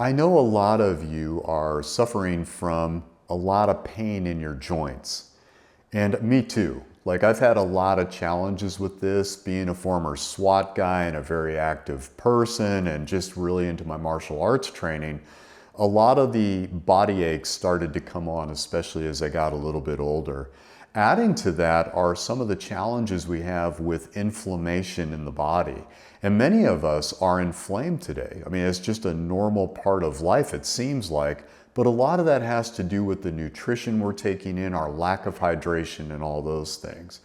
I know a lot of you are suffering from a lot of pain in your joints. And me too. Like I've had a lot of challenges with this, being a former SWAT guy and a very active person and just really into my martial arts training. A lot of the body aches started to come on, especially as I got a little bit older. Adding to that are some of the challenges we have with inflammation in the body. And many of us are inflamed today. I mean, it's just a normal part of life, it seems like, but a lot of that has to do with the nutrition we're taking in, our lack of hydration and all those things.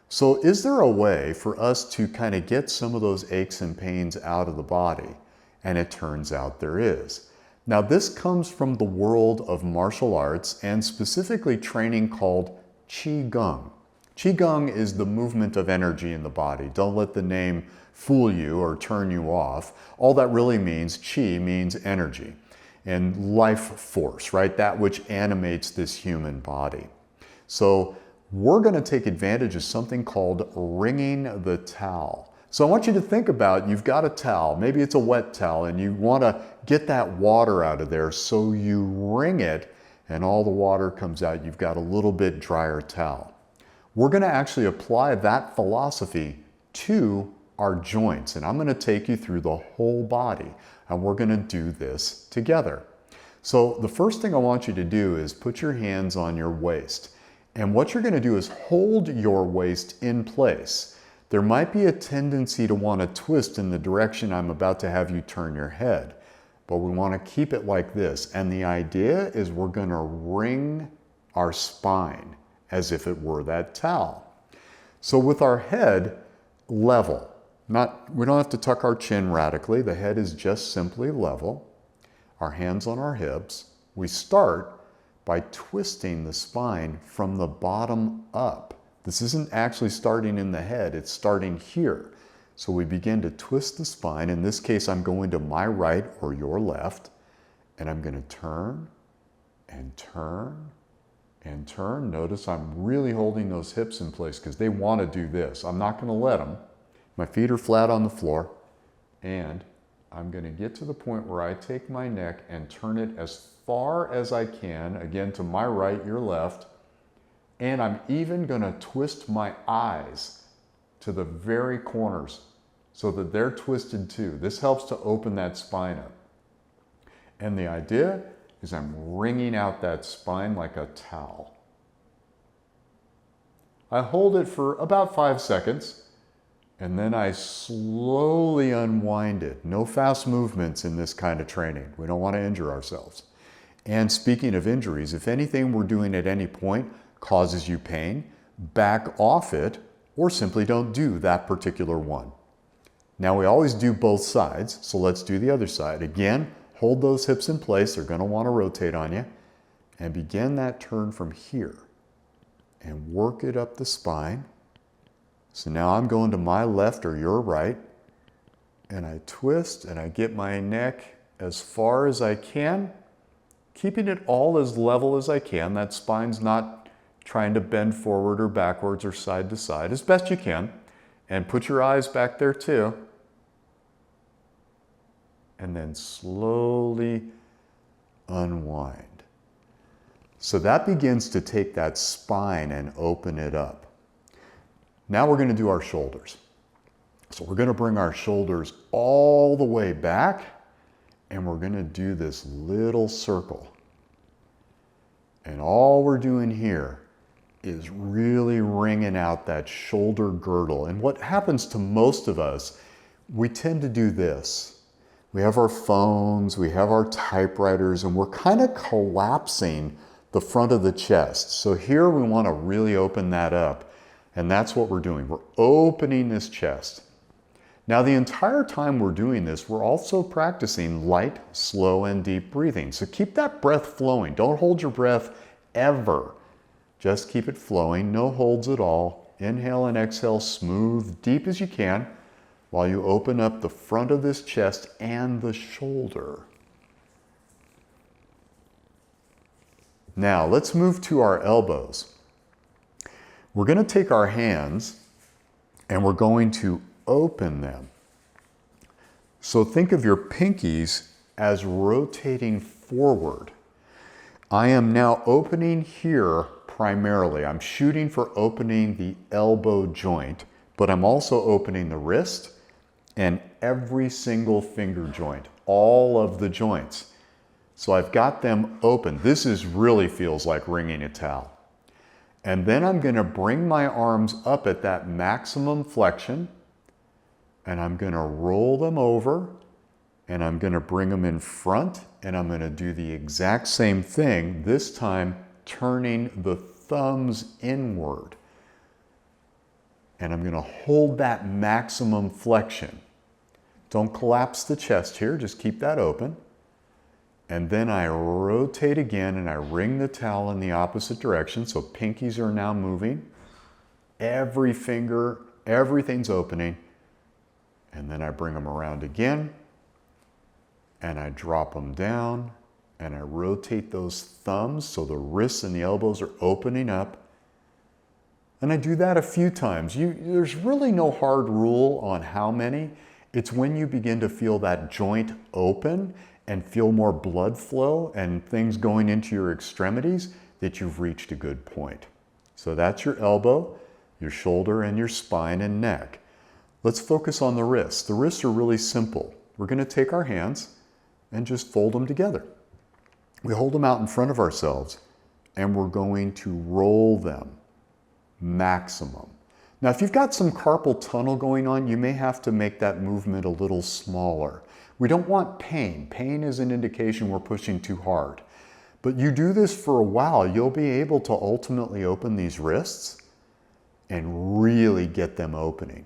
So is there a way for us to kind of get some of those aches and pains out of the body? And it turns out there is. Now this comes from the world of martial arts and specifically training called Chi Gung. Chi Gung is the movement of energy in the body. Don't let the name fool you or turn you off. All that really means, Chi means energy and life force, right? That which animates this human body. So we're going to take advantage of something called wringing the towel. So I want you to think about, you've got a towel, maybe it's a wet towel, and you want to get that water out of there, so you wring it and all the water comes out. You've got a little bit drier towel. We're going to actually apply that philosophy to our joints, and I'm going to take you through the whole body, and we're going to do this together. So the first thing I want you to do is put your hands on your waist, and what you're going to do is hold your waist in place. There might be a tendency to want to twist in the direction I'm about to have you turn your head, but we want to keep it like this. And the idea is we're going to wring our spine as if it were that towel. So with our head level, we don't have to tuck our chin radically. The head is just simply level. Our hands on our hips. We start by twisting the spine from the bottom up. This isn't actually starting in the head, it's starting here. So we begin to twist the spine. In this case, I'm going to my right or your left, and I'm going to turn and turn and turn. Notice I'm really holding those hips in place because they want to do this. I'm not going to let them. My feet are flat on the floor, and I'm going to get to the point where I take my neck and turn it as far as I can, again to my right, your left, and I'm even going to twist my eyes to the very corners so that they're twisted too. This helps to open that spine up. And the idea is I'm wringing out that spine like a towel. I hold it for about 5 seconds, and then I slowly unwind it. No fast movements in this kind of training. We don't want to injure ourselves. And speaking of injuries, if anything we're doing at any point causes you pain, back off it or simply don't do that particular one. Now we always do both sides, so let's do the other side. Again, hold those hips in place. They're going to want to rotate on you. And begin that turn from here and work it up the spine. So now I'm going to my left or your right, and I twist and I get my neck as far as I can, keeping it all as level as I can. That spine's not trying to bend forward or backwards or side to side, as best you can. And put your eyes back there too. And then slowly unwind. So that begins to take that spine and open it up. Now we're going to do our shoulders. So we're going to bring our shoulders all the way back, and we're going to do this little circle. And all we're doing here is really wringing out that shoulder girdle. And what happens to most of us, we tend to do this. We have our phones, we have our typewriters, and we're kind of collapsing the front of the chest. So here we want to really open that up. And that's what we're doing. We're opening this chest. Now the entire time we're doing this, we're also practicing light, slow, and deep breathing. So keep that breath flowing. Don't hold your breath ever. Just keep it flowing, no holds at all. Inhale and exhale, smooth, deep as you can, while you open up the front of this chest and the shoulder. Now let's move to our elbows. We're going to take our hands and we're going to open them. So think of your pinkies as rotating forward. I am now opening here primarily. I'm shooting for opening the elbow joint, but I'm also opening the wrist and every single finger joint, all of the joints. So I've got them open. This really feels like wringing a towel. And then I'm going to bring my arms up at that maximum flexion, and I'm going to roll them over, and I'm going to bring them in front, and I'm going to do the exact same thing, this time turning the thumbs inward. And I'm going to hold that maximum flexion. Don't collapse the chest here, just keep that open. And then I rotate again and I wring the towel in the opposite direction, so pinkies are now moving. Every finger, everything's opening. And then I bring them around again, and I drop them down, and I rotate those thumbs so the wrists and the elbows are opening up. And I do that a few times. There's really no hard rule on how many. It's when you begin to feel that joint open and feel more blood flow and things going into your extremities that you've reached a good point. So that's your elbow, your shoulder, and your spine and neck. Let's focus on the wrists. The wrists are really simple. We're going to take our hands and just fold them together. We hold them out in front of ourselves and we're going to roll them maximum. Now, if you've got some carpal tunnel going on, you may have to make that movement a little smaller. We don't want pain. Pain is an indication we're pushing too hard. But you do this for a while, you'll be able to ultimately open these wrists and really get them opening.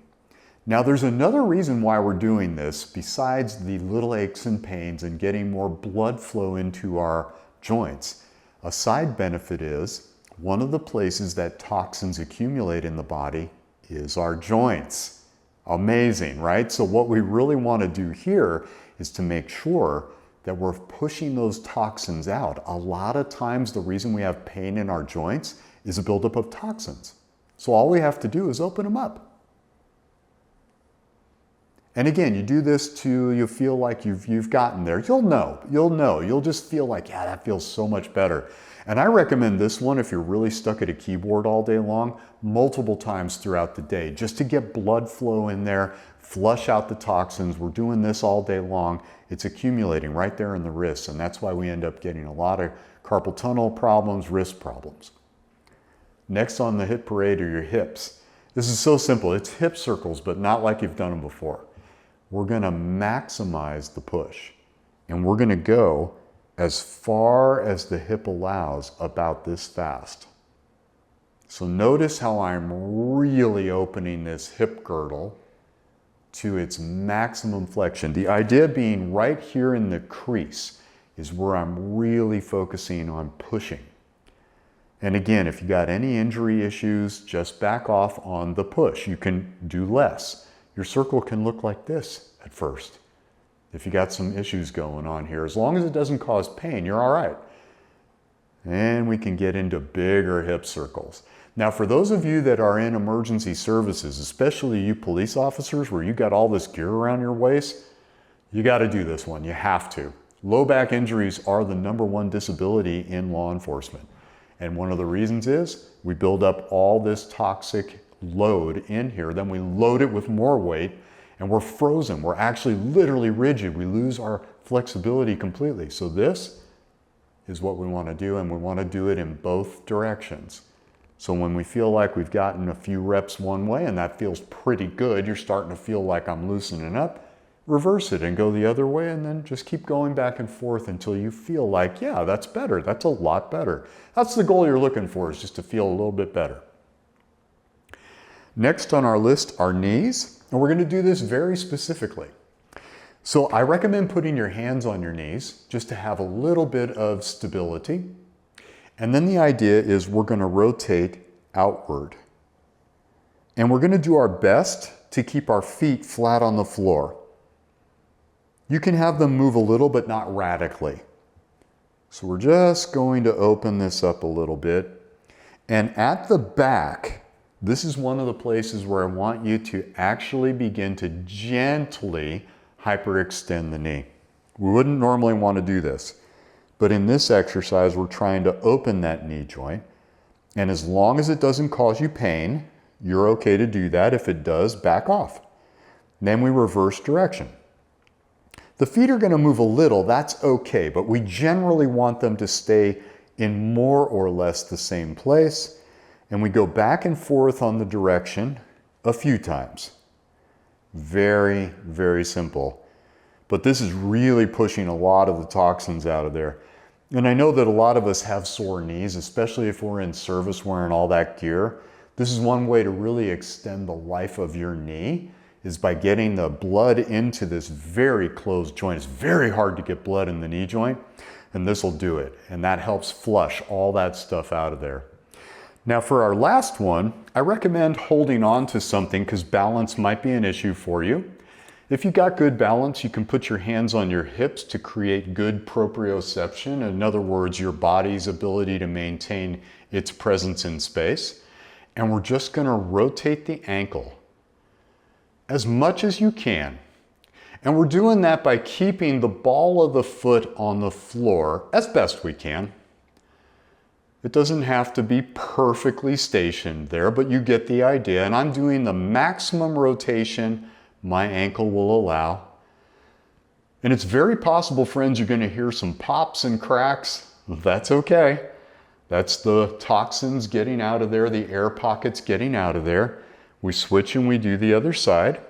Now, there's another reason why we're doing this besides the little aches and pains and getting more blood flow into our joints. A side benefit is one of the places that toxins accumulate in the body is our joints. Amazing, right? So what we really want to do here is to make sure that we're pushing those toxins out. A lot of times the reason we have pain in our joints is a buildup of toxins. So all we have to do is open them up. And again, you do this till you feel like you've gotten there. You'll just feel like, yeah, that feels so much better. And I recommend this one if you're really stuck at a keyboard all day long, multiple times throughout the day, just to get blood flow in there, flush out the toxins. We're doing this all day long. It's accumulating right there in the wrists, and that's why we end up getting a lot of carpal tunnel problems, wrist problems. Next on the hip parade are your hips. This is so simple. It's hip circles, but not like you've done them before. We're going to maximize the push, and we're going to go as far as the hip allows, about this fast. So notice how I'm really opening this hip girdle to its maximum flexion. The idea being right here in the crease is where I'm really focusing on pushing. And again, if you got any injury issues, just back off on the push. You can do less. Your circle can look like this at first. If you got some issues going on here, as long as it doesn't cause pain, you're all right. And we can get into bigger hip circles. Now, for those of you that are in emergency services, especially you police officers where you got all this gear around your waist, you got to do this one. You have to. Low back injuries are the #1 disability in law enforcement. And one of the reasons is we build up all this toxic load in here, then we load it with more weight, and we're frozen. We're actually literally rigid. We lose our flexibility completely. So this is what we want to do, and we want to do it in both directions. So when we feel like we've gotten a few reps one way and that feels pretty good, you're starting to feel like I'm loosening up, reverse it and go the other way, and then just keep going back and forth until you feel like, yeah, that's better. That's a lot better. That's the goal you're looking for, is just to feel a little bit better. Next on our list are knees. And we're going to do this very specifically. So I recommend putting your hands on your knees just to have a little bit of stability. And then the idea is we're going to rotate outward. And we're going to do our best to keep our feet flat on the floor. You can have them move a little, but not radically. So we're just going to open this up a little bit. And at the back, this is one of the places where I want you to actually begin to gently hyperextend the knee. We wouldn't normally want to do this. But in this exercise, we're trying to open that knee joint. And as long as it doesn't cause you pain, you're okay to do that. If it does, back off. Then we reverse direction. The feet are going to move a little, that's okay, but we generally want them to stay in more or less the same place. And we go back and forth on the direction a few times. Very, very simple. But this is really pushing a lot of the toxins out of there. And I know that a lot of us have sore knees, especially if we're in service wearing all that gear. This is one way to really extend the life of your knee, is by getting the blood into this very closed joint. It's very hard to get blood in the knee joint, and this will do it. And that helps flush all that stuff out of there. Now for our last one, I recommend holding on to something because balance might be an issue for you. If you got good balance, you can put your hands on your hips to create good proprioception. In other words, your body's ability to maintain its presence in space. And we're just going to rotate the ankle as much as you can. And we're doing that by keeping the ball of the foot on the floor as best we can. It doesn't have to be perfectly stationed there, but you get the idea. And I'm doing the maximum rotation my ankle will allow. And it's very possible, friends, you're going to hear some pops and cracks. That's okay. That's the toxins getting out of there, the air pockets getting out of there. We switch and we do the other side.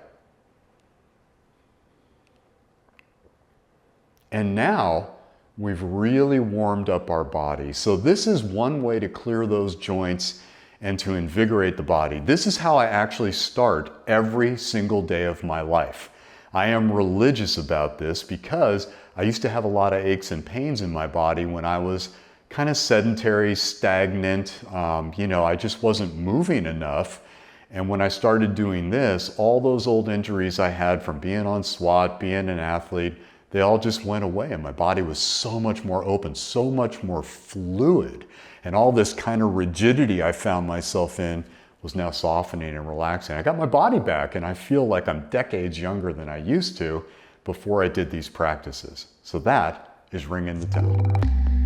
And now we've really warmed up our body. So this is one way to clear those joints and to invigorate the body. This is how I actually start every single day of my life. I am religious about this because I used to have a lot of aches and pains in my body when I was kind of sedentary, stagnant. I just wasn't moving enough. And when I started doing this, all those old injuries I had from being on SWAT, being an athlete, they all just went away, and my body was so much more open, so much more fluid. And all this kind of rigidity I found myself in was now softening and relaxing. I got my body back, and I feel like I'm decades younger than I used to before I did these practices. So that is Wringing the Towel.